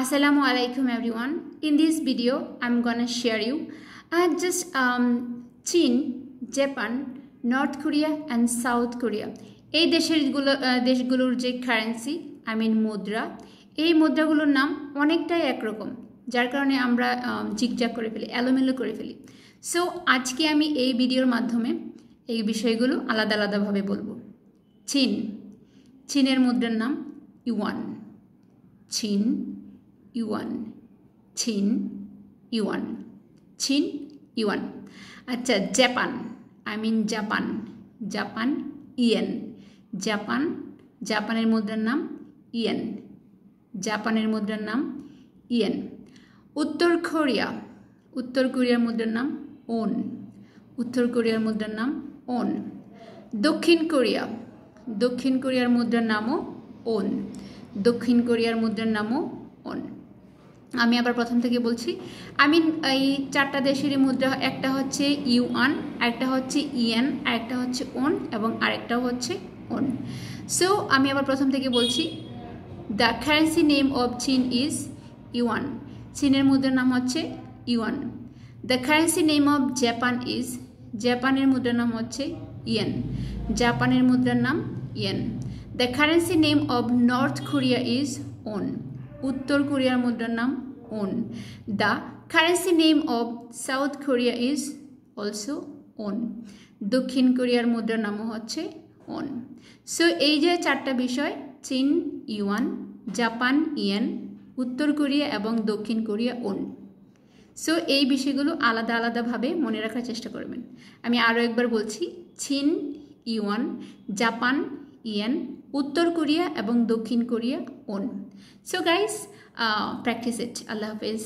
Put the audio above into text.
Assalamu alaikum everyone. In this video, I'm gonna share you just China, Japan, North Korea and South Korea. এই দেশগুলোর যে currency মুদ্রা, এই মুদ্রাগুলোর নাম অনেকটাই একরকম, যার কারণে আমরা জিগজ্যাগ করে ফেলি, এলোমেলো করে ফেলি। সো আজকে আমি এই ভিডিওর মাধ্যমে এই বিষয়গুলো আলাদা আলাদাভাবে বলবো। চীনের মুদ্রার নাম ইউয়ান। চীন ইউয়ান, চীন ইউয়ান, চীন ইউয়ান। আচ্ছা, জাপান জাপান, জাপান ইয়েন, জাপানের মুদ্রার নাম ইয়েন, জাপানের মুদ্রার নাম ইয়েন। উত্তর কোরিয়ার মুদ্রার নাম ওন, উত্তর কোরিয়ার মুদ্রার নাম ওন। দক্ষিণ কোরিয়ার মুদ্রার নামও ওন, দক্ষিণ কোরিয়ার মুদ্রার নামও ওন। আমি আবার প্রথম থেকে বলছি, এই চারটা দেশেরই মুদ্রা, একটা হচ্ছে ইউয়ান, আরেকটা হচ্ছে ইয়েন, আরেকটা হচ্ছে ওন এবং আরেকটাও হচ্ছে ওন। সো আমি আবার প্রথম থেকে বলছি, দ্য কারেন্সি নেম অফ চীন ইজ ইউয়ান, চীনের মুদ্রার নাম হচ্ছে yuan. The currency name of Japan is, জাপানের মুদ্রার নাম হচ্ছে ইয়েন, জাপানের মুদ্রার নাম yen. The currency name of north Korea is won, উত্তর কোরিয়ার মুদ্রার নাম ওন। The currency name of south Korea is also won, দক্ষিণ কোরিয়ার মুদ্রার নামও হচ্ছে ওন। সো এই যে চারটা বিষয়, চীন ইউয়ান, জাপান ইয়েন, উত্তর কোরিয়া এবং দক্ষিণ কোরিয়া ওন। সো এই বিষয়গুলো আলাদা আলাদাভাবে মনে রাখার চেষ্টা করবেন। আমি আরও একবার বলছি, চীন ইউয়ান, জাপান ইয়েন, উত্তর কোরিয়া এবং দক্ষিণ Korea won. So guys, practice it. আল্লাহ হাফেজ।